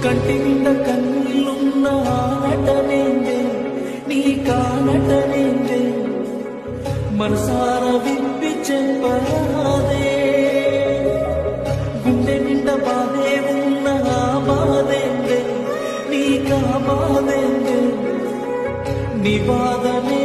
కంటి నిండా కన్నీళ్ళున్న ఆనటనేందే నీ కానటనేందే మనసార విప్పి చెప్పరాదే గుండె నిండా బాధే ఉన్న ఆ బాధేందే నీకా బాధేందే నీ బాధనే